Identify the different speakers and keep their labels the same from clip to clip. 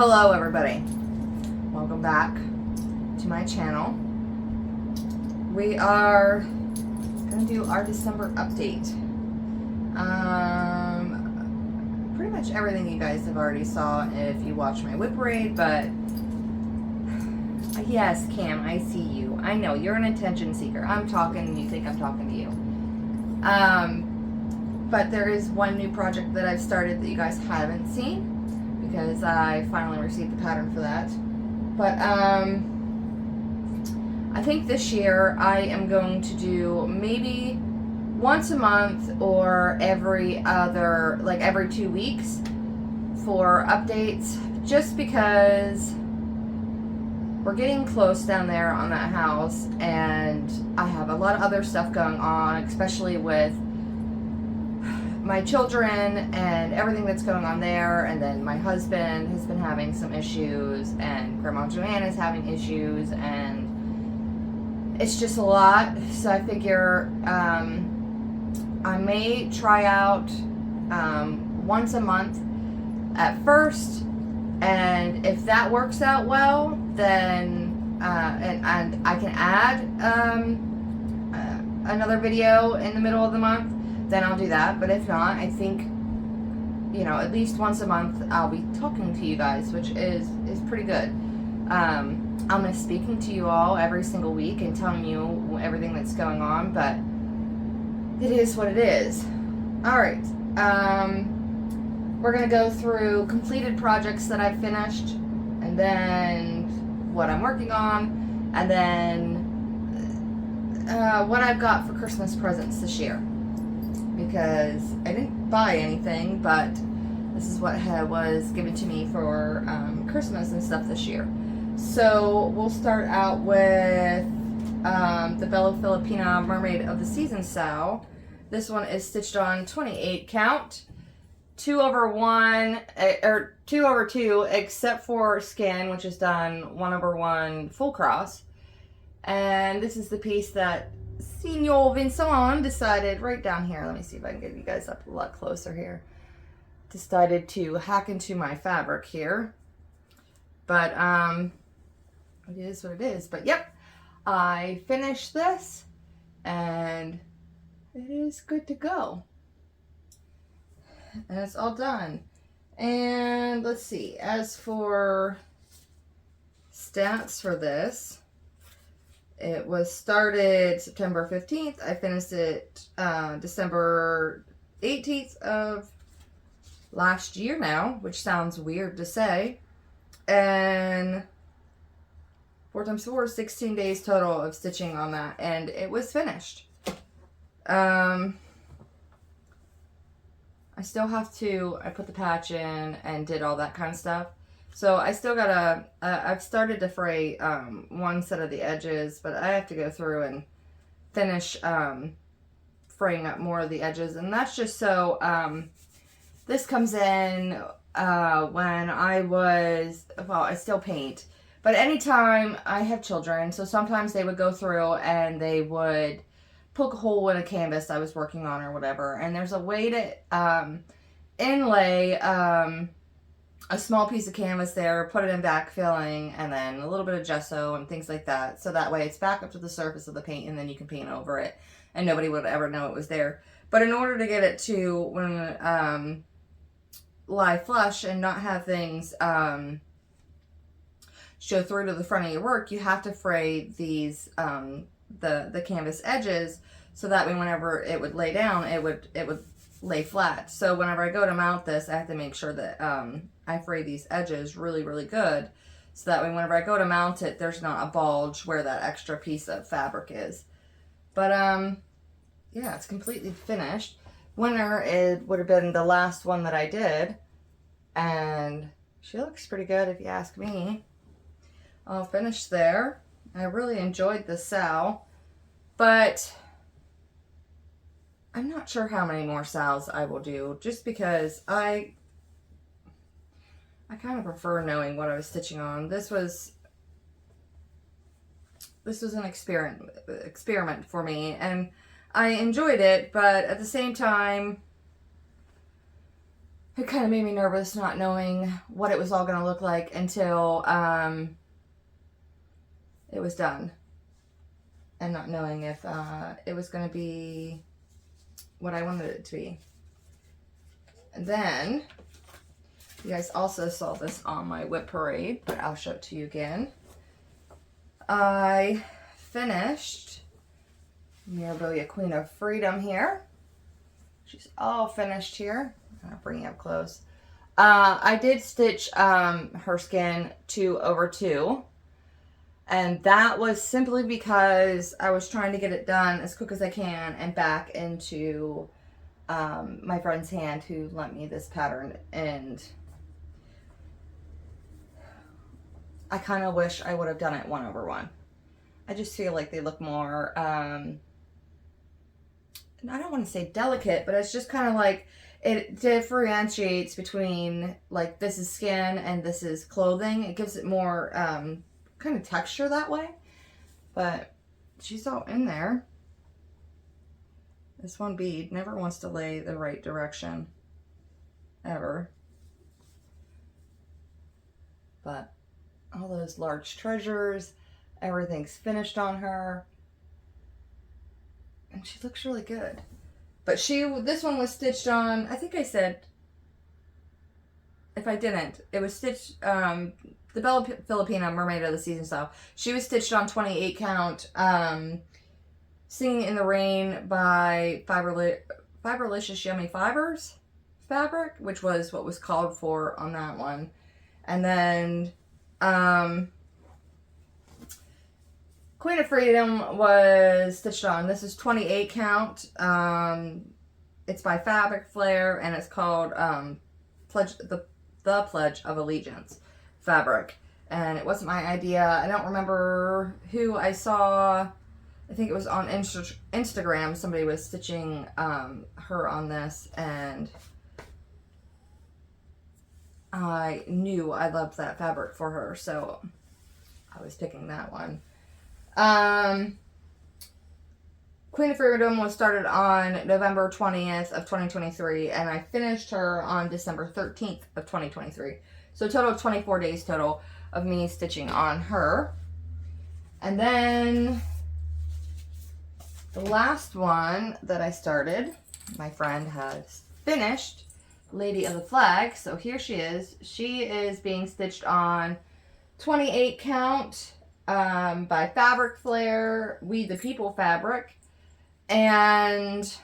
Speaker 1: Hello everybody, welcome back to my channel. We are going to do our December update. Pretty much everything you guys have already saw if you watch my whip parade, but yes, Cam, I see you. I know, you're an attention seeker. I'm talking and you think I'm talking to you. But there is one new project that I've started that you guys haven't seen, because I finally received the pattern for that. But I think this year I am going to do maybe once a month or every 2 weeks for updates, just because we're getting close down there on that house and I have a lot of other stuff going on, especially with my children and everything that's going on there, and then my husband has been having some issues, and Grandma Joanne is having issues, and it's just a lot. So I figure I may try out once a month at first, and if that works out well, then and I can add another video in the middle of the month, then I'll do that. But if not, I think, you know, at least once a month I'll be talking to you guys, which is pretty good. I'm miss speaking to you all every single week and telling you everything that's going on, but it is what it is. Alright, we're gonna go through completed projects that I've finished, and then what I'm working on, and then what I've got for Christmas presents this year, because I didn't buy anything, but this is what was given to me for Christmas and stuff this year. So we'll start out with the Bella Filipina Mermaid of the Season sow. This one is stitched on 28 count, 2/1 or 2/2, except for skin, which is done 1/1 full cross. And this is the piece that Senor Vincent decided right down here. Let me see if I can get you guys up a lot closer here. Decided to hack into my fabric here. But it is what it is. But yep, I finished this and it is good to go. And it's all done. And let's see, as for stats for this, it was started September 15th. I finished it December 18th of last year now, which sounds weird to say. And 4 times 4 is 16 days total of stitching on that, and it was finished. I still have to, I put the patch in and did all that kind of stuff. So I still gotta, I've started to fray one set of the edges, but I have to go through and finish fraying up more of the edges. And that's just so, this comes in when I was, well, I still paint. But anytime I have children, so sometimes they would go through and they would poke a hole in a canvas I was working on or whatever. And there's a way to inlay a small piece of canvas there, put it in backfilling, and then a little bit of gesso and things like that. So that way it's back up to the surface of the paint, and then you can paint over it and nobody would ever know it was there. But in order to get it to when lie flush and not have things show through to the front of your work, you have to fray these the canvas edges, so that way whenever it would lay down, it would lay flat. So whenever I go to mount this, I have to make sure that I fray these edges really, really good, so that way whenever I go to mount it, there's not a bulge where that extra piece of fabric is. But yeah, it's completely finished. Winter, it would have been the last one that I did, and she looks pretty good if you ask me. I'll finish there. I really enjoyed the sow, but I'm not sure how many more sows I will do, just because I kind of prefer knowing what I was stitching on. This was an experiment for me, and I enjoyed it, but at the same time, it kind of made me nervous not knowing what it was all going to look like until it was done. And not knowing if it was going to be what I wanted it to be. And then, you guys also saw this on my whip parade, but I'll show it to you again. I finished Mirabilia Queen of Freedom here. She's all finished here. I'll bring you up close. I did stitch her skin 2/2. And that was simply because I was trying to get it done as quick as I can and back into my friend's hand who lent me this pattern. And I kind of wish I would have done it 1/1. I just feel like they look more, I don't want to say delicate, but it's just kind of like it differentiates between like this is skin and this is clothing. It gives it more kind of texture that way. But she's all in there. This one bead never wants to lay the right direction ever. But all those large treasures, everything's finished on her. And she looks really good. But this one was stitched on, I think I said, if I didn't, it was stitched, the Bella Filipina Mermaid of the Season style. She was stitched on 28 count, Singing in the Rain by Fiberlicious Yummy Fibers fabric, which was what was called for on that one. And then, Queen of Freedom was stitched on. This is 28 count. It's by Fabric Flare, and it's called the Pledge of Allegiance fabric. And it wasn't my idea. I don't remember who I saw. I think it was on Instagram. Somebody was stitching her on this, and I knew I loved that fabric for her, so I was picking that one. Queen of Freedom was started on November 20th of 2023, and I finished her on December 13th of 2023. So a total of 24 days total of me stitching on her. And then the last one that I started, my friend has finished, Lady of the Flag. So here she is. She is being stitched on 28 count by Fabric Flare, We the People fabric. And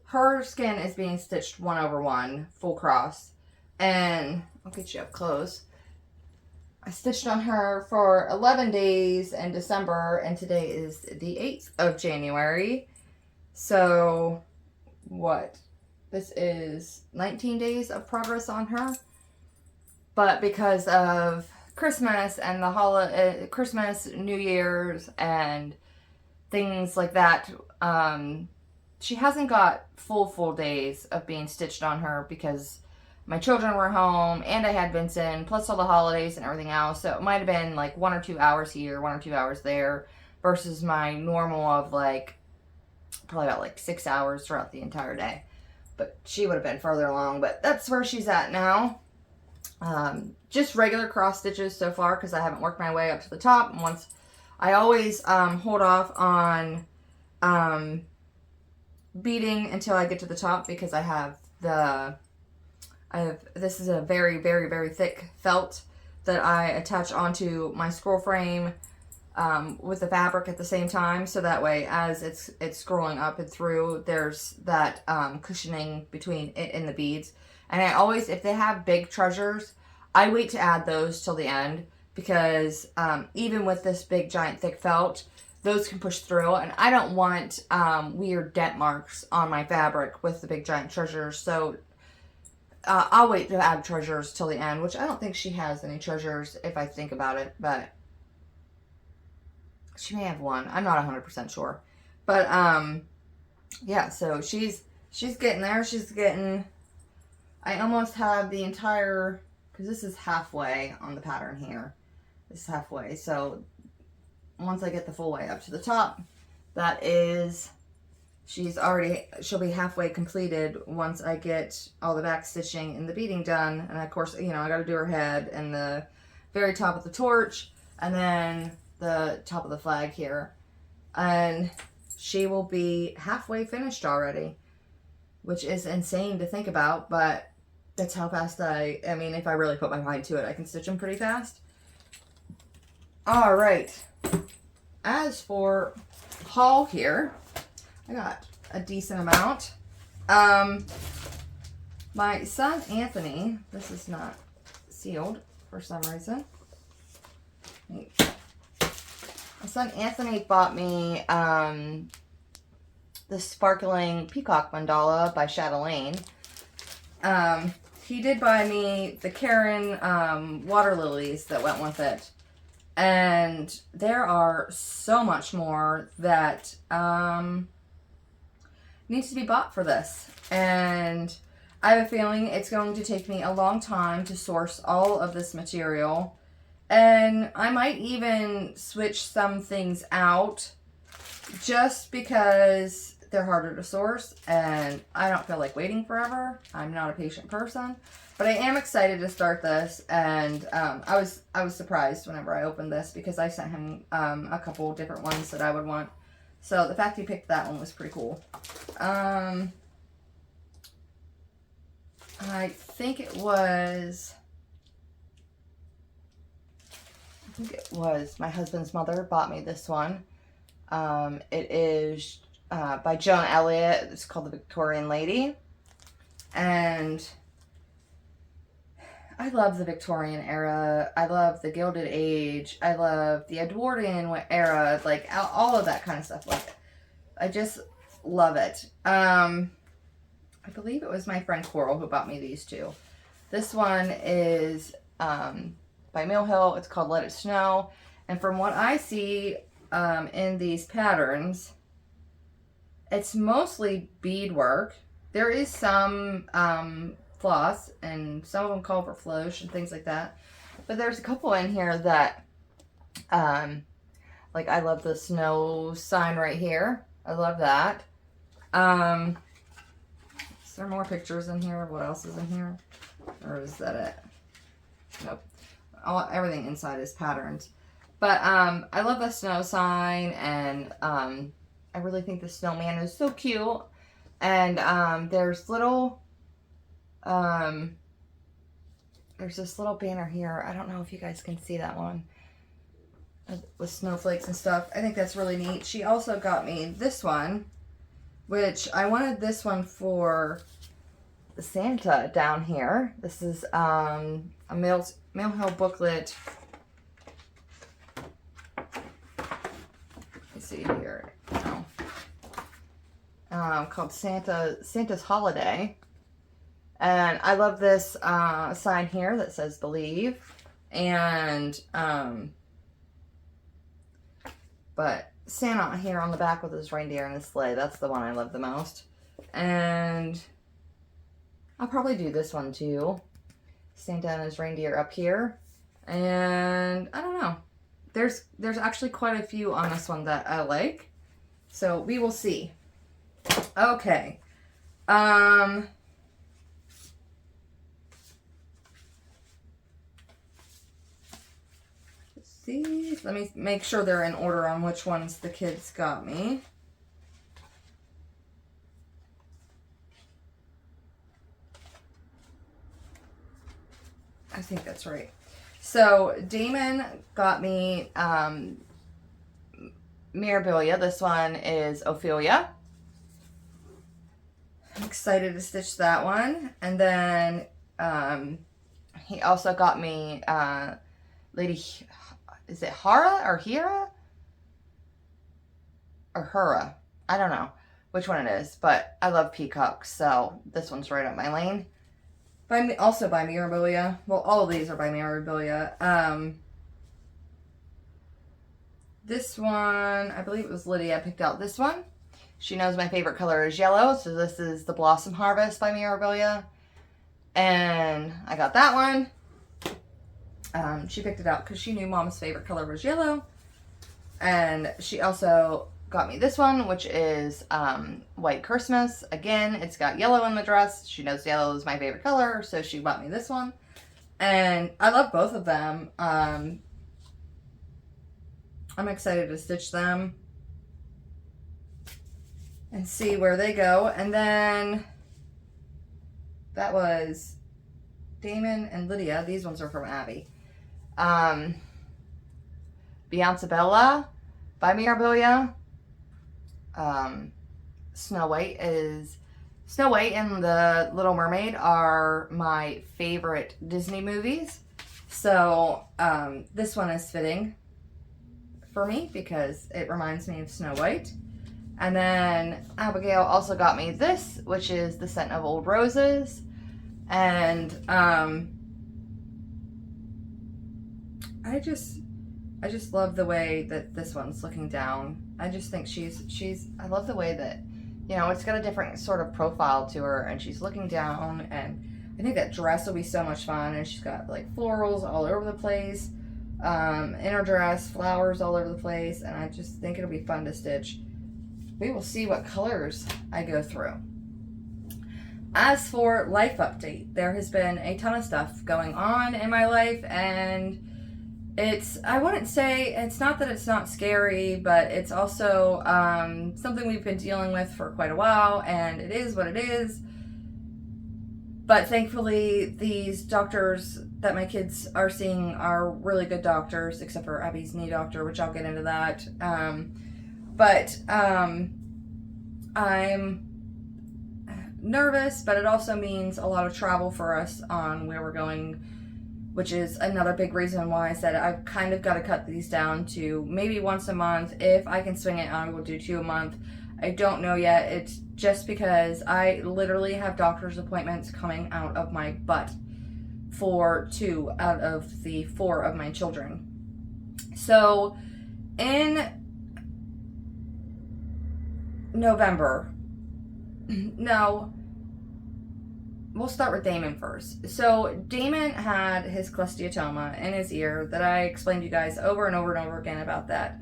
Speaker 1: her skin is being stitched 1/1 full cross. And I'll get you up close. I stitched on her for 11 days in December, and today is the 8th of January. So what? This is 19 days of progress on her. But because of Christmas and the holiday, Christmas, New Year's, and things like that, she hasn't got full days of being stitched on her because my children were home and I had Vincent, plus all the holidays and everything else. So it might have been like 1 or 2 hours here, 1 or 2 hours there, versus my normal of like probably about like 6 hours throughout the entire day. But she would have been further along, but that's where she's at now. Just regular cross stitches so far because I haven't worked my way up to the top. And once I always hold off on beading until I get to the top because I have this is a very, very, very thick felt that I attach onto my scroll frame with the fabric at the same time, so that way as it's scrolling up and through, there's that cushioning between it and the beads. And I always, if they have big treasures, I wait to add those till the end because even with this big giant thick felt, those can push through, and I don't want weird dent marks on my fabric with the big giant treasures. So I'll wait to add treasures till the end, which I don't think she has any treasures if I think about it, but she may have one. I'm not 100% sure. But yeah, so she's getting there. She's getting, I almost have the entire, because this is halfway on the pattern here. This is halfway. So once I get the full way up to the top, that is she'll be halfway completed once I get all the back stitching and the beading done. And of course, you know, I got to do her head and the very top of the torch and then the top of the flag here. And she will be halfway finished already, which is insane to think about, but that's how fast I mean, if I really put my mind to it, I can stitch them pretty fast. All right. As for haul here, I got a decent amount. My son Anthony, this is not sealed for some reason. My son Anthony bought me the sparkling peacock mandala by Chatelaine. He did buy me the Karen water lilies that went with it. And there are so much more that needs to be bought for this. And I have a feeling it's going to take me a long time to source all of this material. And I might even switch some things out just because they're harder to source and I don't feel like waiting forever. I'm not a patient person. But I am excited to start this, and I was surprised whenever I opened this because I sent him a couple different ones that I would want. So the fact he picked that one was pretty cool. I think it was my husband's mother bought me this one. It is by Joan Elliott. It's called The Victorian Lady, and I love the Victorian era. I love the Gilded Age. I love the Edwardian era, like all of that kind of stuff. Like, I just love it. I believe it was my friend Coral who bought me these two. This one is by Mill Hill. It's called Let It Snow. And from what I see in these patterns, it's mostly beadwork. There is some floss, and some of them call for flourish and things like that. But there's a couple in here that, like I love the snow sign right here. I love that. Is there more pictures in here? What else is in here? Or is that it? Nope. Everything inside is patterns. But I love the snow sign, and I really think the snowman is so cute. And there's little... there's this little banner here. I don't know if you guys can see that one with snowflakes and stuff. I think that's really neat. She also got me this one, which I wanted this one for the Santa down here. This is a Mill Hill booklet. Let's see here. Called Santa's Holiday. And I love this sign here that says believe. And, but Santa here on the back with his reindeer and his sleigh, that's the one I love the most. And I'll probably do this one too. Santa and his reindeer up here. And I don't know. There's actually quite a few on this one that I like. So we will see. Okay. Let me make sure they're in order on which ones the kids got me. I think that's right. So Damon got me Mirabilia. This one is Ophelia. I'm excited to stitch that one. And then he also got me Lady... Is it Hara or Hira? Or Hura? I don't know which one it is, but I love peacocks, so this one's right up my lane. Also by Mirabilia. Well, all of these are by Mirabilia. This one, I believe it was Lydia picked out this one. She knows my favorite color is yellow, so this is the Blossom Harvest by Mirabilia. And I got that one. She picked it out because she knew Mom's favorite color was yellow. And she also got me this one, which is White Christmas. Again, it's got yellow in the dress. She knows yellow is my favorite color, so she bought me this one. And I love both of them. I'm excited to stitch them and see where they go. And then that was Damon and Lydia. These ones are from Abby. Beyonce Bella by Mirabilia. Snow White and the Little Mermaid are my favorite Disney movies. So this one is fitting for me because it reminds me of Snow White. And then Abigail also got me this, which is The Scent of Old Roses. And I just love the way that this one's looking down. I just think I love the way that, you know, it's got a different sort of profile to her, and she's looking down, and I think that dress will be so much fun. And she's got like florals all over the place, in her dress, flowers all over the place, and I just think it'll be fun to stitch. We will see what colors I go through. As for life update, there has been a ton of stuff going on in my life, and I wouldn't say, it's not that it's not scary, but it's also something we've been dealing with for quite a while, and it is what it is. But thankfully, these doctors that my kids are seeing are really good doctors, except for Abby's knee doctor, which I'll get into that. But I'm nervous, but it also means a lot of travel for us on where we're going, which is another big reason why I said I've kind of got to cut these down to maybe once a month. If I can swing it, I will do 2 a month. I don't know yet. It's just because I literally have doctor's appointments coming out of my butt for 2 out of the 4 of my children. So in November, no, we'll start with Damon first. So Damon had his cholesteatoma in his ear that I explained to you guys over and over and over again about that.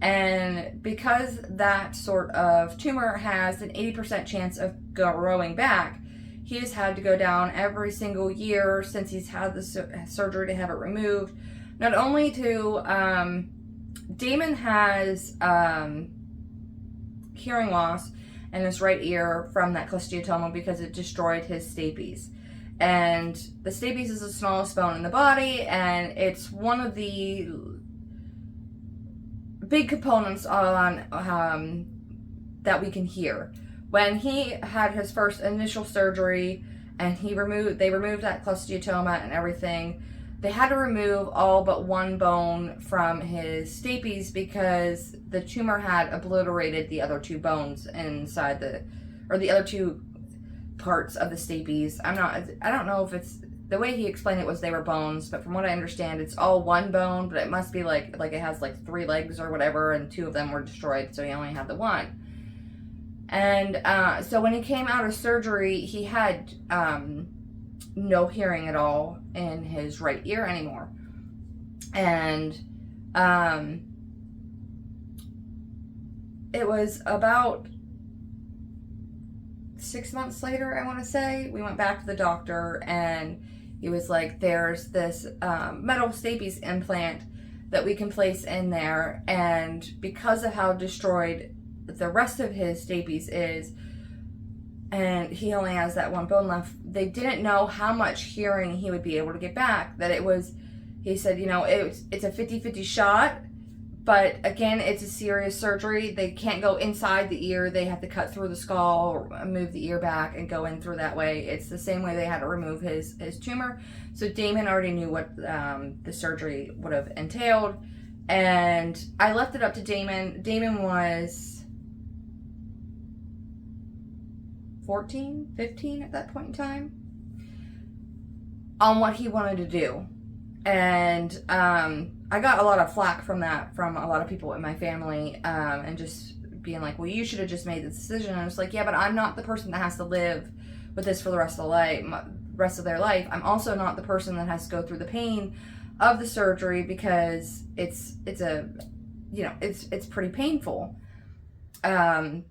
Speaker 1: And because that sort of tumor has an 80% chance of growing back, he has had to go down every single year since he's had the surgery to have it removed. Not only to, Damon has hearing loss in his right ear from that cholesteatoma because it destroyed his stapes. And the stapes is the smallest bone in the body, and it's one of the big components on that we can hear. When he had his first initial surgery and they removed that cholesteatoma and everything, they had to remove all but one bone from his stapes because the tumor had obliterated the other 2 bones inside the other 2 parts of the stapes. I don't know if it's, the way he explained it was they were bones, but from what I understand, it's all one bone, but it must be like it has like 3 legs or whatever, and 2 of them were destroyed, so he only had the one. And so when he came out of surgery, he had no hearing at all in his right ear anymore. And it was about 6 months later, I want to say, we went back to the doctor, and he was like, there's this metal stapes implant that we can place in there, and because of how destroyed the rest of his stapes is, and he only has that one bone left, they didn't know how much hearing he would be able to get back. That it was, he said, you know, it's a 50-50 shot, but again, it's a serious surgery. They can't go inside the ear. They have to cut through the skull, move the ear back, and go in through that way. It's the same way they had to remove his tumor. So Damon already knew what the surgery would have entailed, and I left it up to Damon. Damon was 14, 15 at that point in time, on what he wanted to do. And I got a lot of flack from that from a lot of people in my family, and just being like, well, you should have just made the decision. And I was like, yeah, but I'm not the person that has to live with this for the rest of their life. I'm also not the person that has to go through the pain of the surgery, because it's pretty painful. and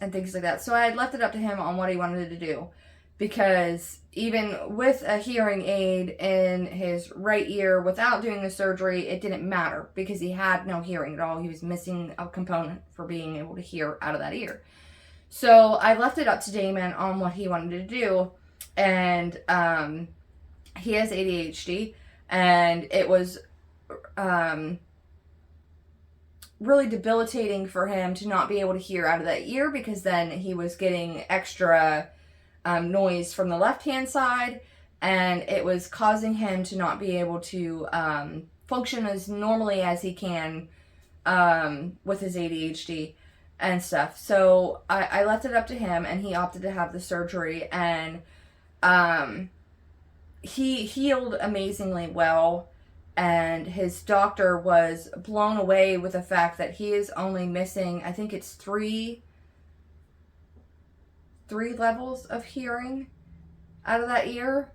Speaker 1: things like that. So I had left it up to him on what he wanted to do, because even with a hearing aid in his right ear without doing the surgery, it didn't matter because he had no hearing at all. He was missing a component for being able to hear out of that ear. So I left it up to Damon on what he wanted to do, and he has ADHD, and it was really debilitating for him to not be able to hear out of that ear, because then he was getting extra noise from the left-hand side, and it was causing him to not be able to function as normally as he can with his ADHD and stuff. So I left it up to him, and he opted to have the surgery, and he healed amazingly well. And his doctor was blown away with the fact that he is only missing, I think it's three levels of hearing out of that ear,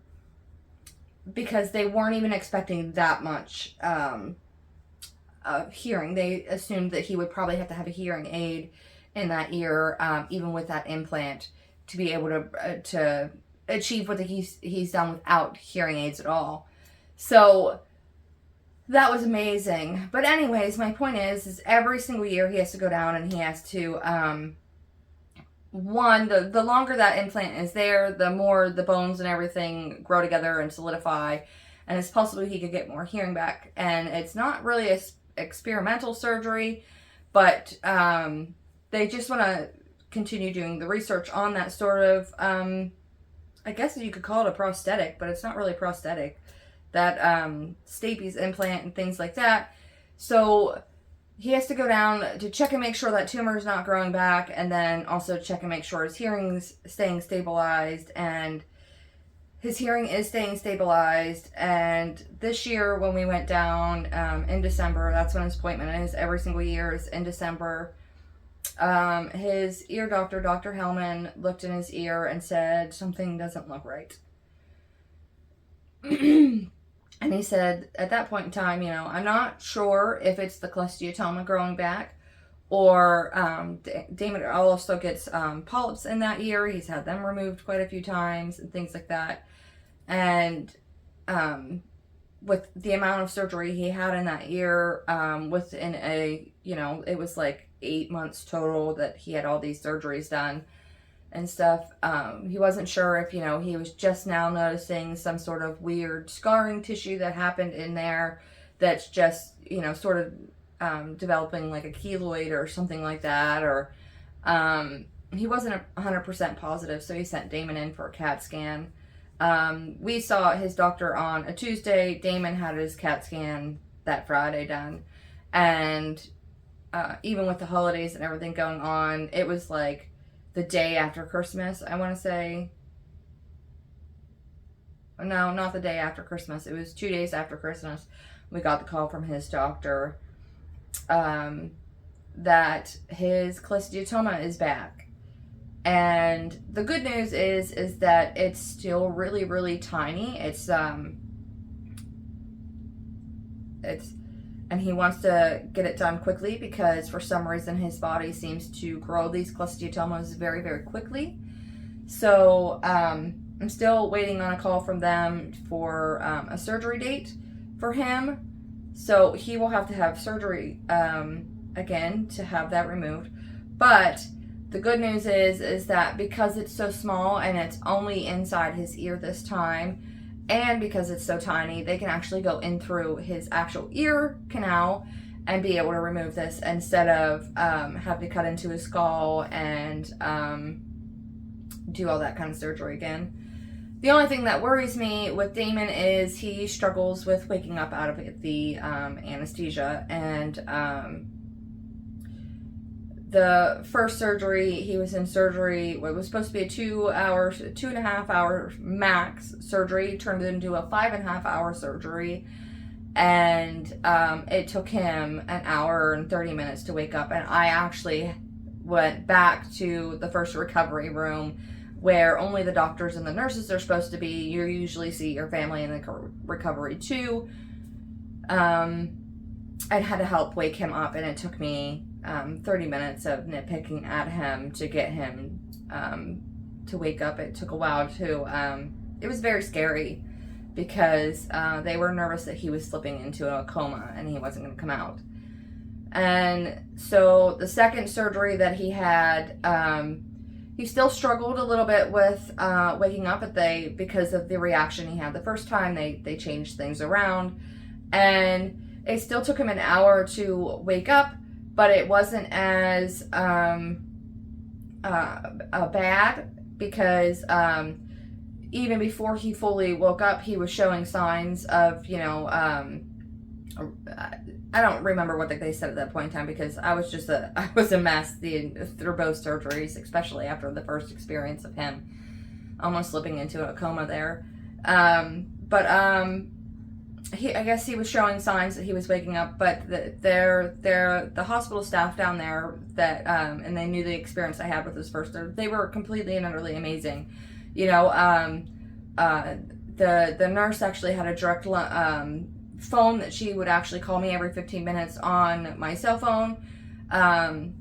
Speaker 1: because they weren't even expecting that much hearing. They assumed that he would probably have to have a hearing aid in that ear, even with that implant, to be able to achieve what he's done without hearing aids at all. So that was amazing. But anyways, my point is every single year he has to go down, and he has to, the longer that implant is there, the more the bones and everything grow together and solidify, and it's possible he could get more hearing back. And it's not really a experimental surgery, but they just want to continue doing the research on that sort of, I guess you could call it a prosthetic, but it's not really prosthetic. That stapes implant and things like that. So he has to go down to check and make sure that tumor is not growing back, and then also check and make sure his hearing's staying stabilized, and his hearing is staying stabilized. And this year when we went down in December, that's when his appointment is. Every single year is in December. His ear doctor, Dr. Hellman, looked in his ear and said, something doesn't look right. And he said, at that point in time, I'm not sure if it's the cholesteatoma growing back, or Damon also gets polyps in that ear. He's had them removed quite a few times and things like that. And with the amount of surgery he had in that ear, within it was like 8 months total that he had all these surgeries done and stuff. He wasn't sure if, he was just now noticing some sort of weird scarring tissue that happened in there that's just, sort of developing like a keloid or something like that, or he wasn't 100% positive, so he sent Damon in for a CAT scan. We saw his doctor on a Tuesday. Damon had his CAT scan that Friday done, and even with the holidays and everything going on, it was like the day after Christmas, I want to say. No, not the day after Christmas. It was 2 days after Christmas. We got the call from his doctor that his cholesteatoma is back. And the good news is that it's still really, really tiny. And he wants to get it done quickly, because for some reason his body seems to grow these cholesteatomas very, very quickly. So I'm still waiting on a call from them for a surgery date for him. So he will have to have surgery again to have that removed. But the good news is that because it's so small and it's only inside his ear this time, and because it's so tiny, they can actually go in through his actual ear canal and be able to remove this, instead of having to cut into his skull and do all that kind of surgery again. The only thing that worries me with Damon is he struggles with waking up out of the anesthesia. And the first surgery, he was in surgery, what was supposed to be a 2.5 hour max surgery, turned into a 5.5 hour surgery. And it took him an hour and 30 minutes to wake up. And I actually went back to the first recovery room, where only the doctors and the nurses are supposed to be. You usually see your family in the recovery too. I had to help wake him up, and it took me 30 minutes of nitpicking at him to get him to wake up. It took a while to, it was very scary because they were nervous that he was slipping into a coma and he wasn't going to come out. And so the second surgery that he had, he still struggled a little bit with waking up because of the reaction he had the first time. They changed things around, and it still took him an hour to wake up, but it wasn't as bad because even before he fully woke up, he was showing signs of, I don't remember what they said at that point in time because I was a mess through both surgeries, especially after the first experience of him almost slipping into a coma there. I guess he was showing signs that he was waking up, but the hospital staff down there that, and they knew the experience I had with his first, they were completely and utterly amazing. The nurse actually had a direct, phone that she would actually call me every 15 minutes on my cell phone.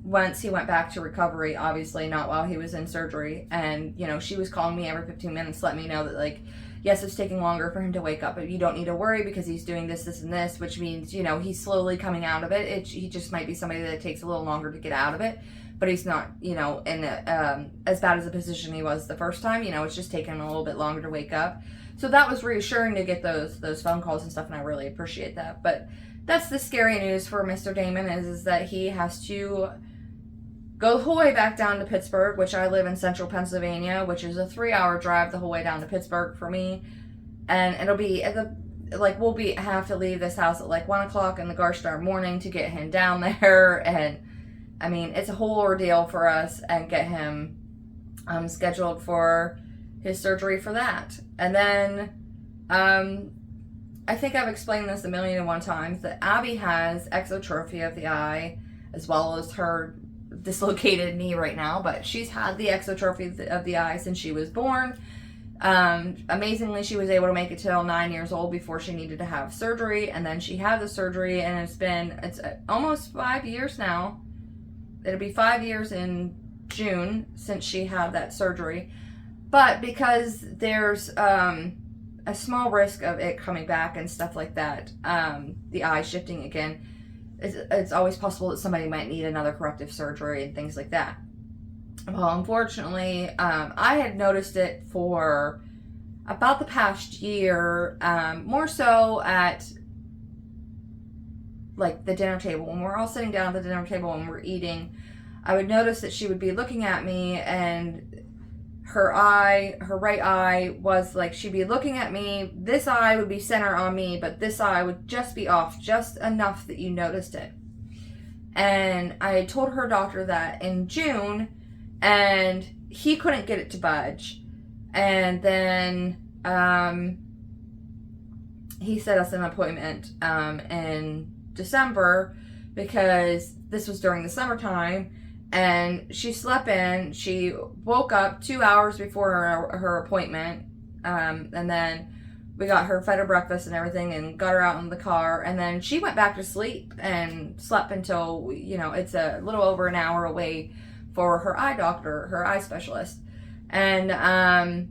Speaker 1: Once he went back to recovery, obviously not while he was in surgery, and she was calling me every 15 minutes to let me know that, like, yes, it's taking longer for him to wake up, but you don't need to worry because he's doing this, and this, which means he's slowly coming out of it. He just might be somebody that takes a little longer to get out of it, but he's not in as bad as a position he was the first time. It's just taking him a little bit longer to wake up. So that was reassuring to get those phone calls and stuff, and I really appreciate that. But that's the scary news for Mr. Damon is that he has to go the whole way back down to Pittsburgh, which I live in central Pennsylvania, which is a 3-hour drive the whole way down to Pittsburgh for me. And it'll be we'll have to leave this house at 1 o'clock in the gosh darn morning to get him down there. And I mean, it's a whole ordeal for us and get him scheduled for his surgery for that. And then I think I've explained this 1,000,001 times that Abby has exotrophy of the eye as well as her dislocated knee right now, but she's had the exotrophy of the eye since she was born. Amazingly, she was able to make it till 9 years old before she needed to have surgery, and then she had the surgery, and it's almost 5 years now. It'll be 5 years in June since she had that surgery. But because there's a small risk of it coming back and stuff like that, the eye shifting again, it's always possible that somebody might need another corrective surgery and things like that. Well, unfortunately, I had noticed it for about the past year, more so at the dinner table. When we're all sitting down at the dinner table and we're eating, I would notice that she would be looking at me, and her right eye was she'd be looking at me. This eye would be center on me, but this eye would just be off just enough that you noticed it. And I told her doctor that in June, and he couldn't get it to budge. And then he set us an appointment in December because this was during the summertime. And she slept in. She woke up 2 hours before her appointment. And then we got her fed her breakfast and everything and got her out in the car. And then she went back to sleep and slept until, it's a little over an hour away for her eye doctor, her eye specialist. And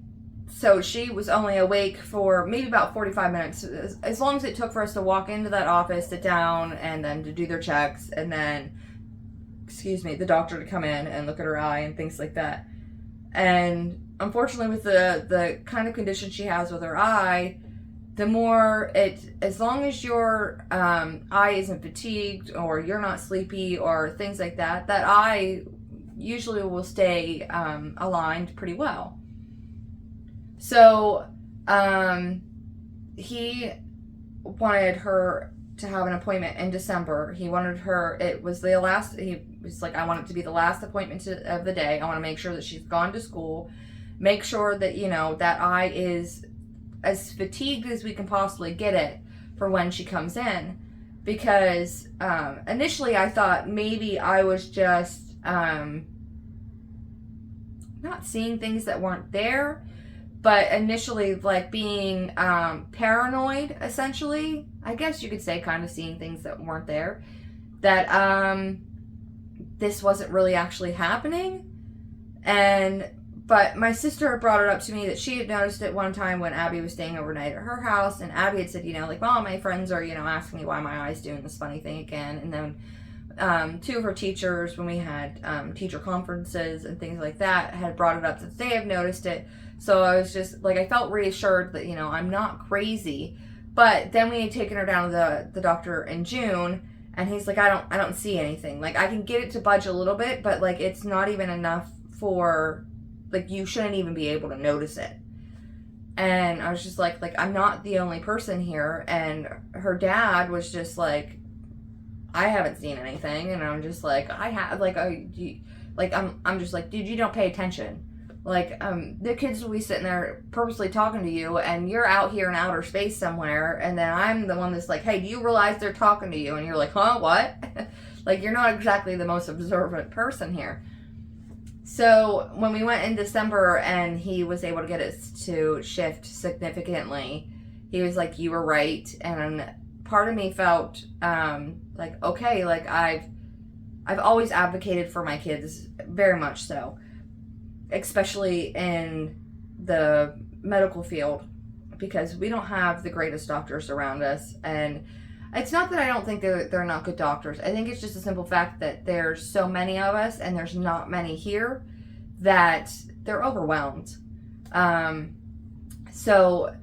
Speaker 1: so she was only awake for maybe about 45 minutes. As long as it took for us to walk into that office, sit down, and then to do their checks. And then the doctor to come in and look at her eye and things like that. And unfortunately, with the kind of condition she has with her eye, the more as long as your eye isn't fatigued or you're not sleepy or things like that, that eye usually will stay aligned pretty well. So he wanted her to have an appointment in December. He wanted her, it was the last, he was like, I want it to be the last appointment of the day. I want to make sure that she's gone to school, make sure that, that eye is as fatigued as we can possibly get it for when she comes in. Because initially I thought maybe I was just not seeing things that weren't there, but initially being paranoid, essentially. I guess you could say kind of seeing things that weren't there. That this wasn't really actually happening. But my sister brought it up to me that she had noticed it one time when Abby was staying overnight at her house, and Abby had said, like, Mom, my friends are, asking me why my eye's doing this funny thing again. And then 2 of her teachers, when we had teacher conferences and things like that, had brought it up that they have noticed it. So I was just, like, I felt reassured that, I'm not crazy. But then we had taken her down to the doctor in June, and he's like, I don't see anything. Like, I can get it to budge a little bit, but, like, it's not even enough for... like, you shouldn't even be able to notice it. And I was just like, I'm not the only person here. And her dad was just like, I haven't seen anything. And I'm just like, I have, like, I'm just like, dude, you don't pay attention. Like, the kids will be sitting there purposely talking to you, and you're out here in outer space somewhere. And then I'm the one that's like, hey, do you realize they're talking to you? And you're like, huh, what? Like, you're not exactly the most observant person here. So when we went in December and he was able to get it to shift significantly, he was like, you were right. And part of me felt like, okay, like I've always advocated for my kids, very much so, especially in the medical field, because we don't have the greatest doctors around us. And it's not that I don't think they're not good doctors. I think it's just a simple fact that there's so many of us and there's not many here that they're overwhelmed. So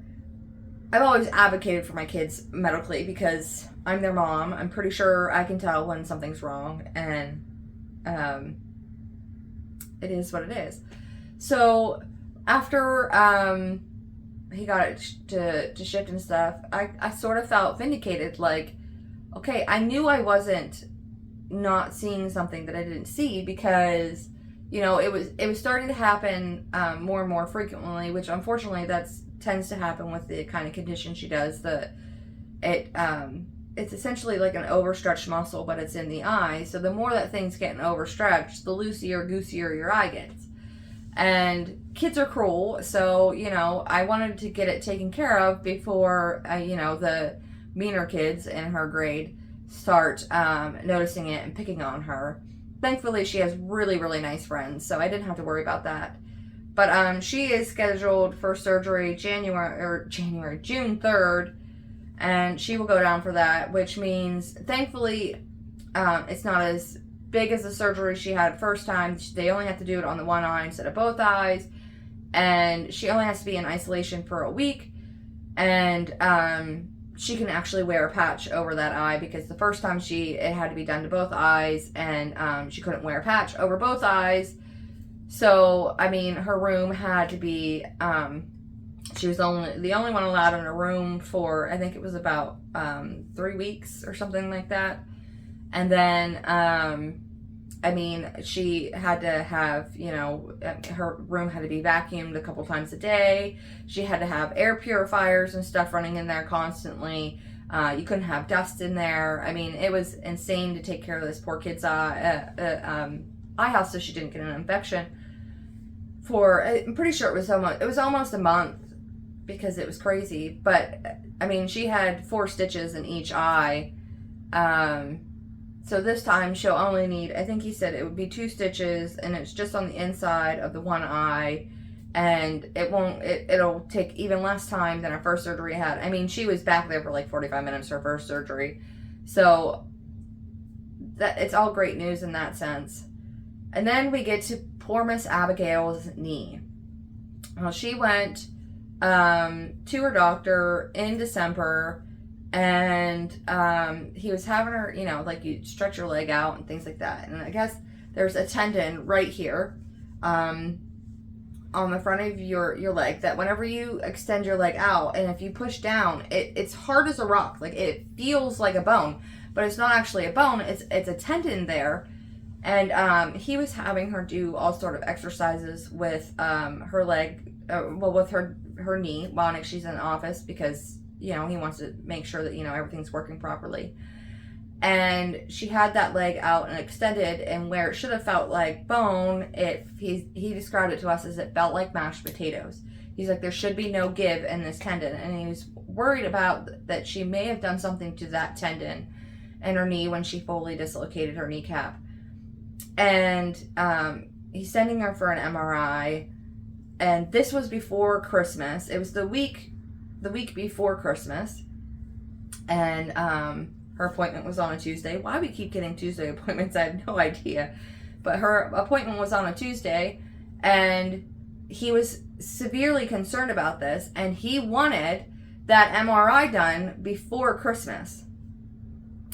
Speaker 1: I've always advocated for my kids medically because I'm their mom. I'm pretty sure I can tell when something's wrong, and it is what it is. So after he got it to shift and stuff, I sort of felt vindicated. Like, okay, I knew I wasn't not seeing something that I didn't see, because it was starting to happen more and more frequently, which unfortunately tends to happen with the kind of condition she does. It's essentially like an overstretched muscle, but it's in the eye. So the more that thing's getting overstretched, the loosier, goosier your eye gets. And kids are cruel, so, I wanted to get it taken care of before, the meaner kids in her grade start noticing it and picking on her. Thankfully, she has really, really nice friends, so I didn't have to worry about that. But she is scheduled for surgery June 3rd, and she will go down for that, which means, thankfully, it's not as big as the surgery she had first time. They only have to do it on the one eye instead of both eyes, and she only has to be in isolation for a week, and she can actually wear a patch over that eye, because the first time it had to be done to both eyes, and she couldn't wear a patch over both eyes. So, I mean, her room had to be, she was the only one allowed in her room for, I think it was about 3 weeks or something like that. And then, she had to have, her room had to be vacuumed a couple times a day. She had to have air purifiers and stuff running in there constantly. You couldn't have dust in there. I mean, it was insane to take care of this poor kid's eye house so she didn't get an infection. I'm pretty sure it was almost a month, because it was crazy. But, I mean, she had 4 stitches in each eye. So this time she'll only need, I think he said it would be 2 stitches, and it's just on the inside of the one eye, and it'll take even less time than her first surgery had. I mean, she was back there for like 45 minutes, her first surgery. So that it's all great news in that sense. And then we get to poor Miss Abigail's knee. Well, she went to her doctor in December, and he was having her, like you stretch your leg out and things like that. And I guess there's a tendon right here on the front of your leg that whenever you extend your leg out, and if you push down, it's hard as a rock. Like, it feels like a bone, but it's not actually a bone. It's a tendon there. And he was having her do all sort of exercises with her leg, with her knee while she's in the office, because he wants to make sure that everything's working properly. And she had that leg out and extended, and where it should have felt like bone, he described it to us as it felt like mashed potatoes. He's like, there should be no give in this tendon, and he was worried about that she may have done something to that tendon in her knee when she fully dislocated her kneecap. and he's sending her for an MRI. And this was before Christmas. It was the week before Christmas. And her appointment was on a Tuesday. Why we keep getting Tuesday appointments, I have no idea. But her appointment was on a Tuesday, and he was severely concerned about this, and he wanted that MRI done before Christmas.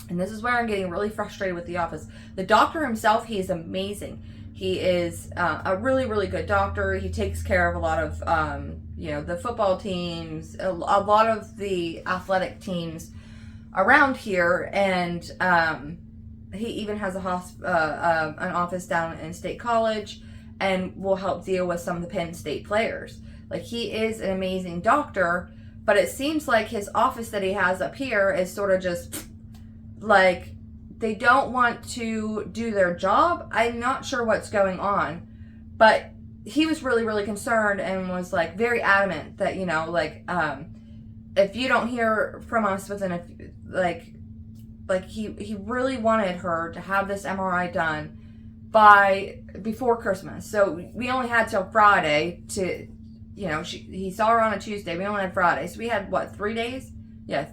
Speaker 1: And this is where I'm getting really frustrated with the office. The doctor himself, he is amazing. He is a really, really good doctor. He takes care of a lot of, the football teams, a lot of the athletic teams around here. And he even has an office down in State College and will help deal with some of the Penn State players. Like, he is an amazing doctor, but it seems like his office that he has up here is sort of just like, they don't want to do their job. I'm not sure what's going on, but he was really, really concerned and was like very adamant that, if you don't hear from us within he really wanted her to have this MRI done before Christmas. So we only had till Friday to, he saw her on a Tuesday. We only had Friday. So we had 3 days? Yeah.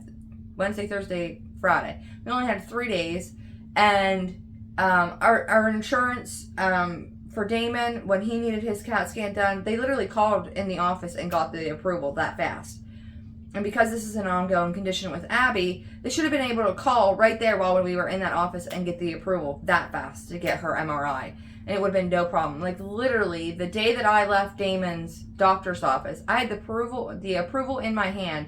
Speaker 1: Wednesday, Thursday, Friday. We only had 3 days, and our insurance for Damon, when he needed his CAT scan done, they literally called in the office and got the approval that fast. And because this is an ongoing condition with Abby, they should have been able to call right there while we were in that office and get the approval that fast to get her MRI. And it would have been no problem. Like, literally, the day that I left Damon's doctor's office, I had the approval in my hand.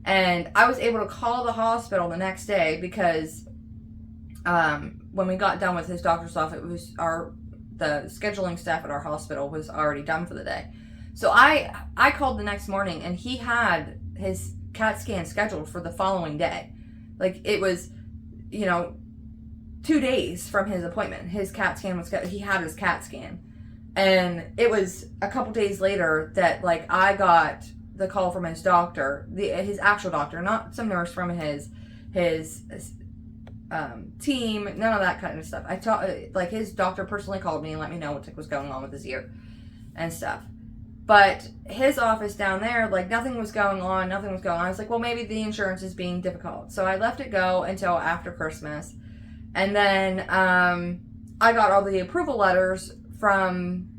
Speaker 1: And I was able to call the hospital the next day because when we got done with his doctor's office, it was the scheduling staff at our hospital was already done for the day. So I called the next morning, and he had his CAT scan scheduled for the following day. Like, it was, 2 days from his appointment. His CAT scan was he had his CAT scan. And it was a couple days later that, I got the call from his doctor, his actual doctor, not some nurse from his team, none of that kind of stuff. His doctor personally called me and let me know what was going on with his ear and stuff. But his office down there, nothing was going on. I was like, well, maybe the insurance is being difficult. So I let it go until after Christmas. And then I got all the approval letters from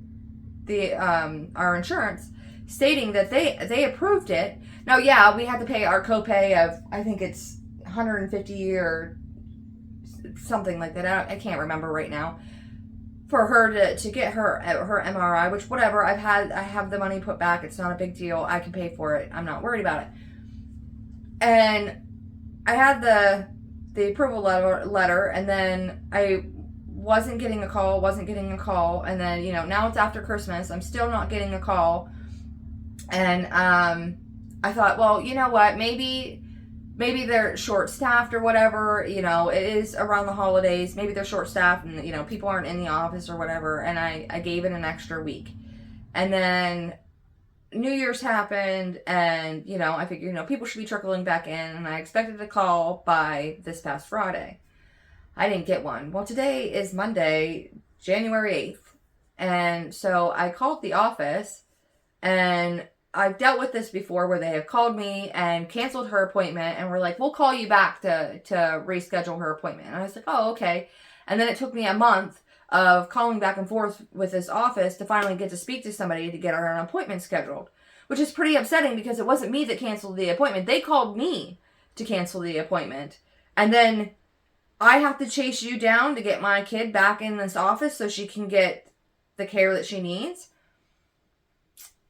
Speaker 1: our insurance stating that they approved it. Now, yeah, we had to pay our copay of, I think it's $150 or something like that. I can't remember right now. For her to get her MRI, which, whatever, I have the money put back. It's not a big deal. I can pay for it. I'm not worried about it. And I had the approval letter, and then I wasn't getting a call, and then, now it's after Christmas. I'm still not getting a call. And I thought, well, you know what, maybe they're short-staffed or whatever, it is around the holidays, maybe they're short-staffed and, people aren't in the office or whatever, and I gave it an extra week. And then New Year's happened, and, I figured, people should be trickling back in, and I expected a call by this past Friday. I didn't get one. Well, today is Monday, January 8th, and so I called the office, and I've dealt with this before where they have called me and canceled her appointment and were like, we'll call you back to reschedule her appointment. And I was like, oh, okay. And then it took me a month of calling back and forth with this office to finally get to speak to somebody to get her an appointment scheduled, which is pretty upsetting because it wasn't me that canceled the appointment. They called me to cancel the appointment. And then I have to chase you down to get my kid back in this office so she can get the care that she needs.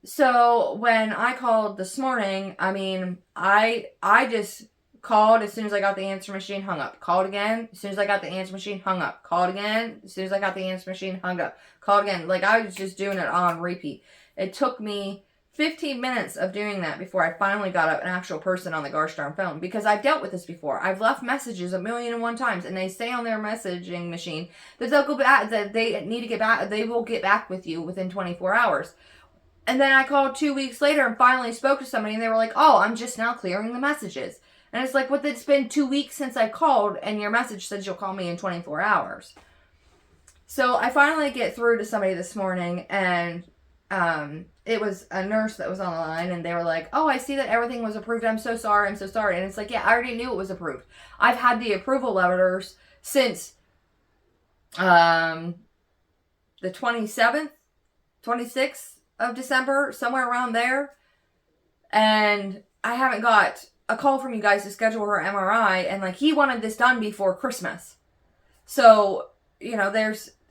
Speaker 1: So when I called this morning, I just called as soon as I got the answer machine, hung up. Called again, as soon as I got the answer machine, hung up. Called again, as soon as I got the answer machine, hung up. Called again. I was just doing it on repeat. It took me 15 minutes of doing that before I finally got an actual person on the gosh darn phone, because I've dealt with this before. I've left messages 1,000,001 times, and they say on their messaging machine that they'll go back, that they need to get back, they will get back with you within 24 hours. And then I called 2 weeks later and finally spoke to somebody, and they were like, oh, I'm just now clearing the messages. And it's like, what, it's been 2 weeks since I called, and your message says you'll call me in 24 hours. So I finally get through to somebody this morning, and it was a nurse that was on the line, and they were like, "Oh, I see that everything was approved. I'm so sorry. I'm so sorry." And it's like, yeah, I already knew it was approved. I've had the approval letters since the 27th, 26th of December, somewhere around there. And I haven't got a call from you guys to schedule her MRI, and like, he wanted this done before Christmas. So, you know,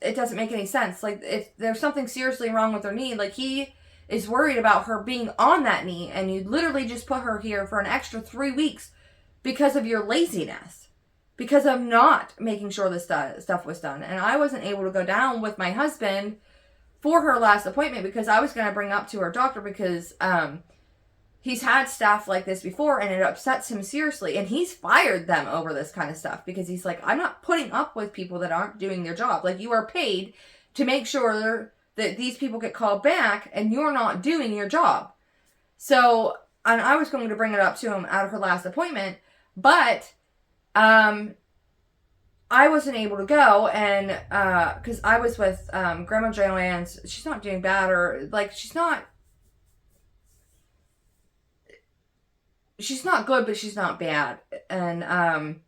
Speaker 1: it doesn't make any sense. Like, if there's something seriously wrong with her knee, like, he is worried about her being on that knee, and you literally just put her here for an extra 3 weeks because of your laziness, because of not making sure this stuff was done. And I wasn't able to go down with my husband for her last appointment because I was going to bring up to her doctor because he's had staff like this before, and it upsets him seriously, and he's fired them over this kind of stuff because he's like, I'm not putting up with people that aren't doing their job. Like, you are paid to make sure that these people get called back, and you're not doing your job. So, and I was going to bring it up to him at her last appointment, but I wasn't able to go, and because I was with Grandma Joanne's. She's not doing bad, or like, she's not good, but she's not bad. And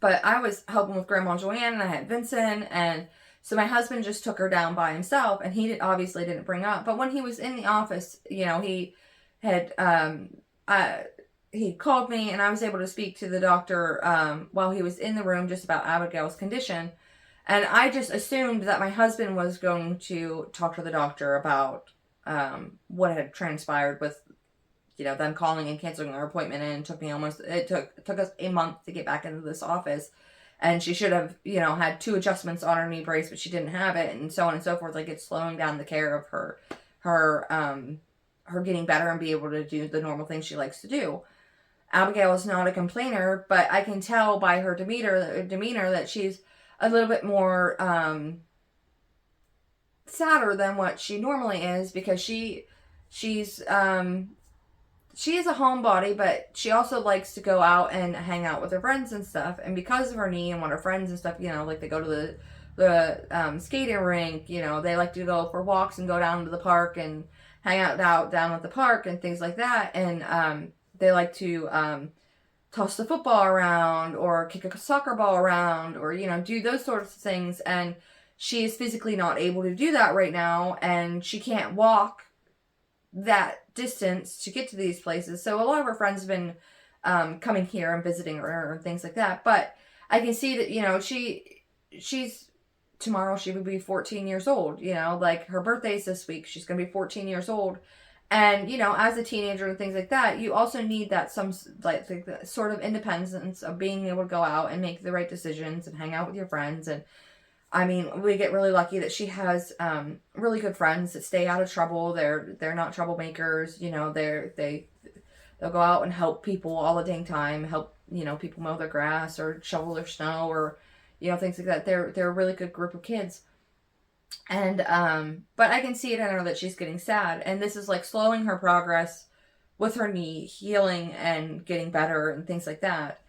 Speaker 1: but I was helping with Grandma Joanne, and I had Vincent, and so my husband just took her down by himself, and he obviously didn't bring up. But when he was in the office, you know, he had he called me, and I was able to speak to the doctor while he was in the room just about Abigail's condition. And I just assumed that my husband was going to talk to the doctor about what had transpired with, you know, them calling and canceling our appointment. And it took us a month to get back into this office. And she should have, you know, had 2 adjustments on her knee brace, but she didn't have it, and so on and so forth. Like, it's slowing down the care of her getting better and be able to do the normal things she likes to do. Abigail is not a complainer, but I can tell by her demeanor that she's a little bit more sadder than what she normally is, because she is a homebody, but she also likes to go out and hang out with her friends and stuff. And because of her knee and what her friends and stuff, you know, like, they go to the skating rink, you know, they like to go for walks and go down to the park and hang out down at the park and things like that. And they like to toss the football around, or kick a soccer ball around, or, you know, do those sorts of things. And she is physically not able to do that right now, and she can't walk that distance to get to these places. So a lot of her friends have been coming here and visiting her and things like that. But I can see that, you know, she's tomorrow she would be 14 years old, you know, like, her birthday's this week. She's going to be 14 years old. And, you know, as a teenager and things like that, you also need that the sort of independence of being able to go out and make the right decisions and hang out with your friends. And I mean, we get really lucky that she has really good friends that stay out of trouble. They're not troublemakers. You know, they'll go out and help people all the dang time. Help, you know, people mow their grass or shovel their snow, or, you know, things like that. They're a really good group of kids. And but I can see it in her that she's getting sad, and this is like slowing her progress with her knee healing and getting better and things like that.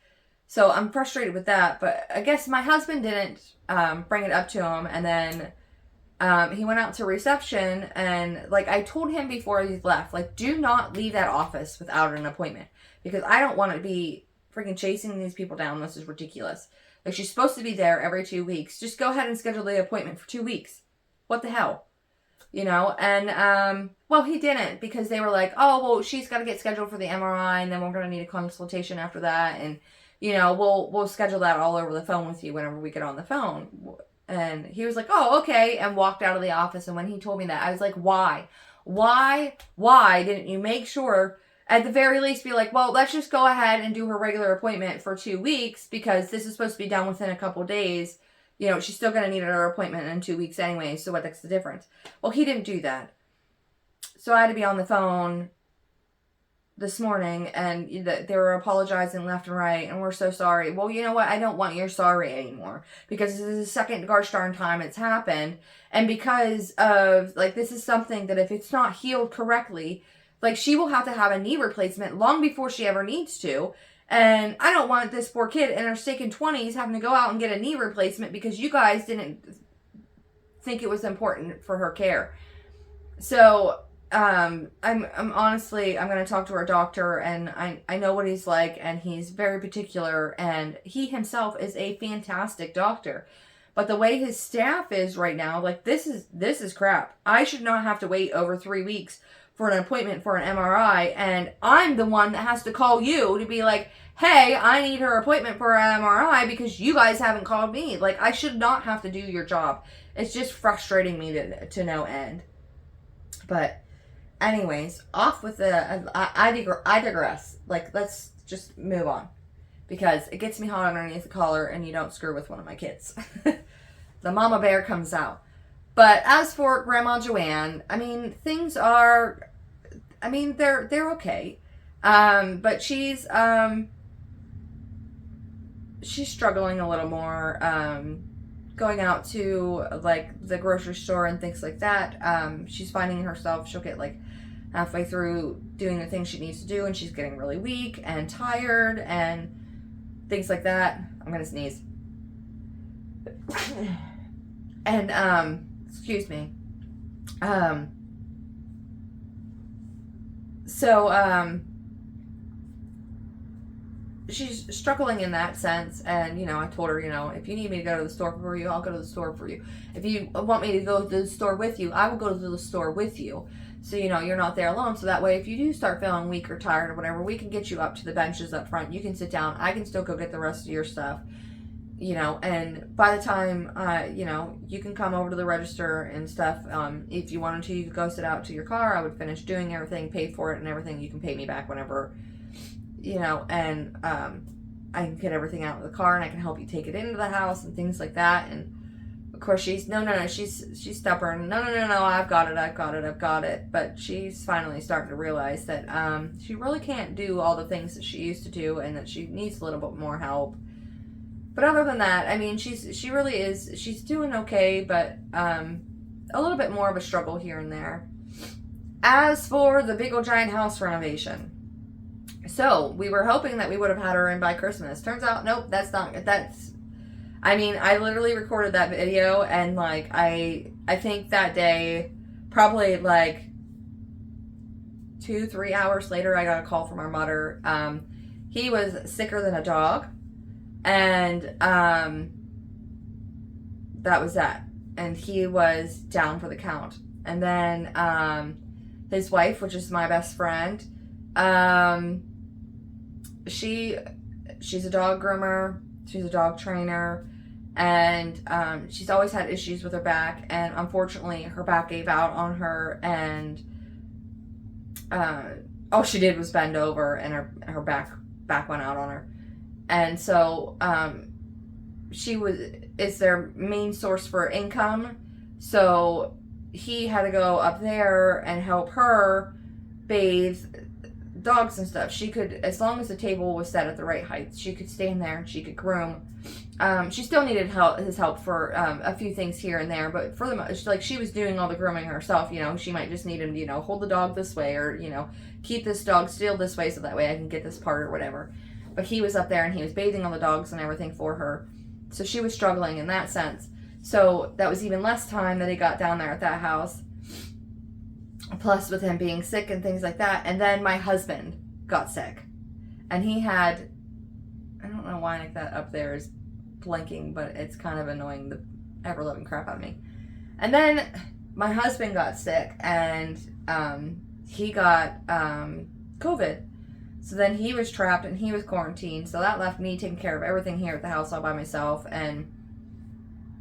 Speaker 1: So I'm frustrated with that. But I guess my husband didn't bring it up to him, and then he went out to reception, and like, I told him before he left, like, do not leave that office without an appointment, because I don't want to be freaking chasing these people down. This is ridiculous. Like, she's supposed to be there every 2 weeks. Just go ahead and schedule the appointment for 2 weeks. What the hell? You know? And, well, he didn't, because they were like, oh, well, she's got to get scheduled for the MRI, and then we're going to need a consultation after that. And, you know, we'll schedule that all over the phone with you whenever we get on the phone. And he was like, oh, okay, and walked out of the office. And when he told me that, I was like, why? Why didn't you make sure, at the very least, be like, well, let's just go ahead and do her regular appointment for 2 weeks, because this is supposed to be done within a couple days. You know, she's still going to need her appointment in 2 weeks anyway, so what's the difference? Well, he didn't do that. So I had to be on the phone this morning, and they were apologizing left and right, and we're so sorry. Well, you know what? I don't want your sorry anymore, because this is the second gosh darn time it's happened, and because of, like, this is something that if it's not healed correctly, like, she will have to have a knee replacement long before she ever needs to. And I don't want this poor kid in her stinking 20s having to go out and get a knee replacement because you guys didn't think it was important for her care. So I'm honestly, I'm going to talk to our doctor, and I know what he's like, and he's very particular, and he himself is a fantastic doctor. But the way his staff is right now, like, this is crap. I should not have to wait over 3 weeks for an appointment for an MRI, and I'm the one that has to call you to be like, hey, I need her appointment for an MRI because you guys haven't called me. Like, I should not have to do your job. It's just frustrating me to no end. But anyways, off with the, I digress. Like, let's just move on. Because it gets me hot underneath the collar, and you don't screw with one of my kids. The mama bear comes out. But as for Grandma Joanne, I mean, things are, I mean, they're okay. But she's struggling a little more, going out to, like, the grocery store and things like that. She's finding herself, she'll get, like, halfway through doing the things she needs to do, and she's getting really weak and tired and things like that. I'm gonna sneeze. And, excuse me. So, she's struggling in that sense, and, you know, I told her, you know, if you need me to go to the store for you, I'll go to the store for you. If you want me to go to the store with you, I will go to the store with you. So, you know, you're not there alone. So that way, if you do start feeling weak or tired or whatever, we can get you up to the benches up front. You can sit down. I can still go get the rest of your stuff, you know, and by the time, you know, you can come over to the register and stuff. If you wanted to, you could go sit out to your car. I would finish doing everything, pay for it and everything. You can pay me back whenever, you know, and I can get everything out of the car, and I can help you take it into the house and things like that. And of course, she's she's stubborn. No, I've got it. But she's finally starting to realize that she really can't do all the things that she used to do, and that she needs a little bit more help. But other than that, I mean, she really is. She's doing okay, but a little bit more of a struggle here and there. As for the big old giant house renovation. So, we were hoping that we would have had her in by Christmas. Turns out, nope, I mean, I literally recorded that video, and, like, I think that day, probably, like, 2-3 hours later, I got a call from our mother. He was sicker than a dog, and, that was that. And he was down for the count. And then, his wife, which is my best friend, she's a dog groomer, she's a dog trainer, and she's always had issues with her back, and unfortunately her back gave out on her, and all she did was bend over, and her back went out on her. And so is their main source for income, so he had to go up there and help her bathe dogs and stuff. She could, as long as the table was set at the right height, she could stand there and she could groom. She still needed his help for a few things here and there, but for the most, like, she was doing all the grooming herself. You know, she might just need him to, you know, hold the dog this way, or, you know, keep this dog still this way so that way I can get this part or whatever. But he was up there and he was bathing all the dogs and everything for her. So she was struggling in that sense. So that was even less time that he got down there at that house. Plus with him being sick and things like that. And then my husband got sick. And he had, I don't know why like that up there is blinking, but it's kind of annoying the ever-loving crap out of me. And then my husband got sick, and he got COVID. So then he was trapped and he was quarantined. So that left me taking care of everything here at the house all by myself. And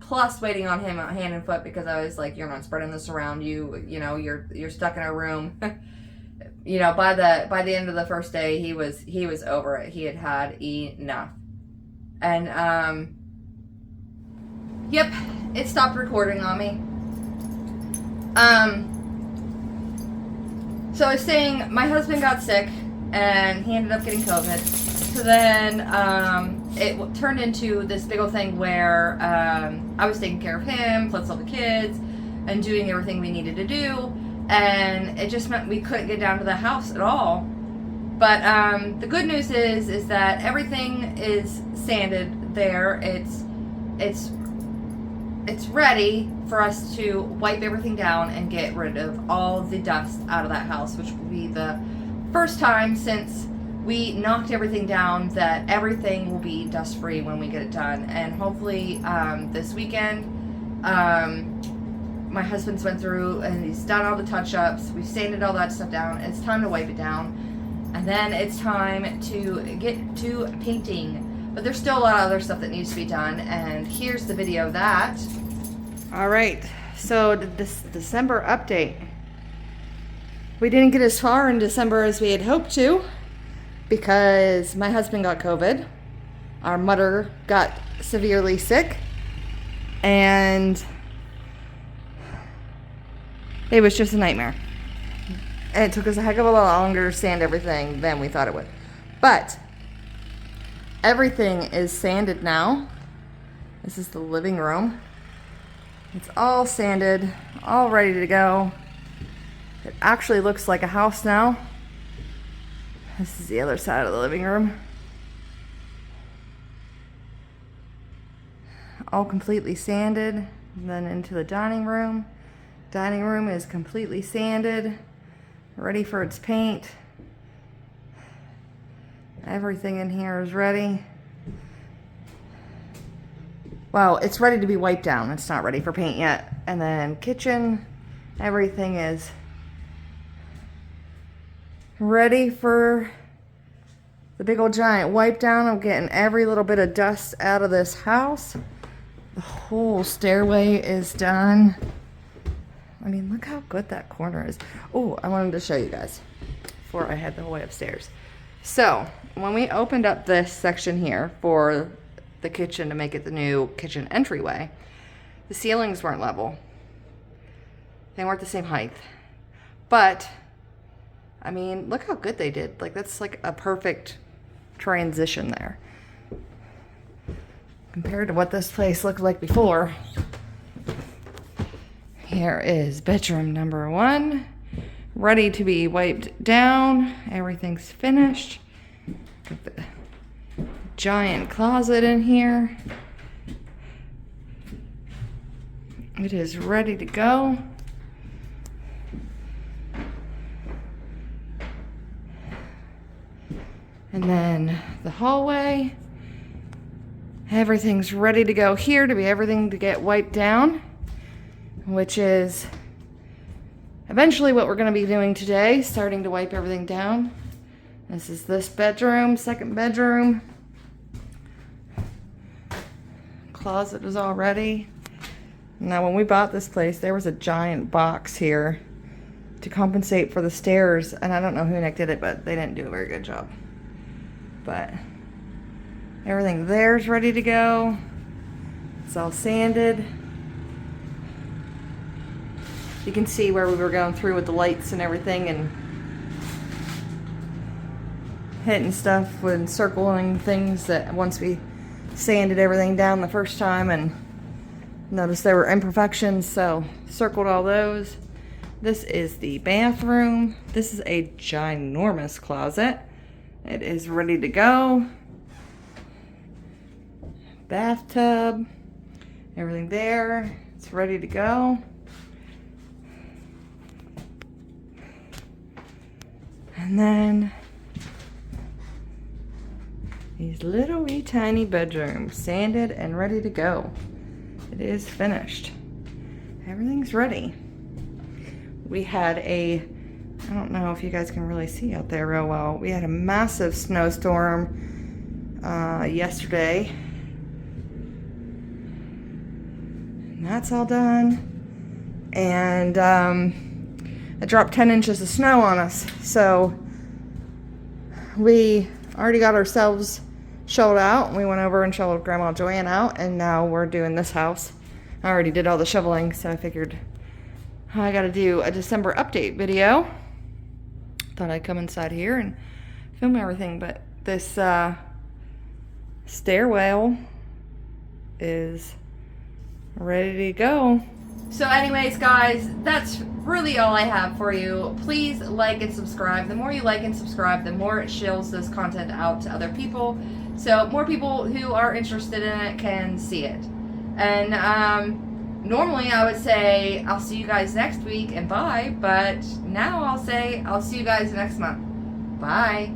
Speaker 1: plus waiting on him hand and foot, because I was like, you're not spreading this around. You know, you're stuck in a room. You know, by the end of the first day, he was over it. He had enough. And yep, it stopped recording on me. So I was saying, my husband got sick and he ended up getting COVID. So then it turned into this big old thing where I was taking care of him, plus all the kids, and doing everything we needed to do. And it just meant we couldn't get down to the house at all. But the good news is that everything is sanded there. It's it's ready for us to wipe everything down and get rid of all the dust out of that house, which will be the first time since we knocked everything down that everything will be dust free when we get it done. And hopefully this weekend, my husband's went through and he's done all the touch-ups. We've sanded all that stuff down. It's time to wipe it down, and then it's time to get to painting. But there's still a lot of other stuff that needs to be done, and here's the video of that. All right, so this December update. We didn't get as far in December as we had hoped to because my husband got COVID. Our mother got severely sick, and it was just a nightmare. And it took us a heck of a lot longer to sand everything than we thought it would. But everything is sanded now. This is the living room. It's all sanded, all ready to go. It actually looks like a house now. This is the other side of the living room. All completely sanded. And then into the dining room. Dining room is completely sanded, ready for its paint. Everything in here is ready. Well, it's ready to be wiped down. It's not ready for paint yet. And then kitchen, everything is ready for the big old giant wipe down. I'm getting every little bit of dust out of this house. The whole stairway is done. I mean, look how good that corner is. Oh, I wanted to show you guys before I head the whole way upstairs. So, when we opened up this section here for the kitchen to make it the new kitchen entryway, the ceilings weren't level. They weren't the same height. But, I mean, look how good they did. Like, that's like a perfect transition there. Compared to what this place looked like before. Here is bedroom number 1, ready to be wiped down. Everything's finished. Got the giant closet in here. It is ready to go. And then the hallway. Everything's ready to go here to be everything to get wiped down, which is eventually what we're going to be doing today, starting to wipe everything down. This is this bedroom, second bedroom. Closet is all ready. Now, when we bought this place, there was a giant box here to compensate for the stairs, and I don't know who did it, but they didn't do a very good job. But everything there's ready to go. It's all sanded. You can see where we were going through with the lights and everything and hitting stuff with circling things that once we sanded everything down the first time and noticed there were imperfections, so circled all those. This is the bathroom. This is a ginormous closet. It is ready to go. Bathtub, everything there. It's ready to go. And then these little wee tiny bedrooms, sanded and ready to go. It is finished. Everything's ready. We had I don't know if you guys can really see out there real well. We had a massive snowstorm yesterday. And that's all done. And it dropped 10 inches of snow on us. So we already got ourselves shoveled out. And we went over and shoveled Grandma Joanne out. And now we're doing this house. I already did all the shoveling, so I figured I gotta do a December update video. Thought I'd come inside here and film everything, but this stairwell is ready to go. So anyways, guys, that's really all I have for you. Please like and subscribe. The more you like and subscribe, the more it shows this content out to other people, so more people who are interested in it can see it. And Normally I would say I'll see you guys next week and bye, but now I'll say I'll see you guys next month. Bye.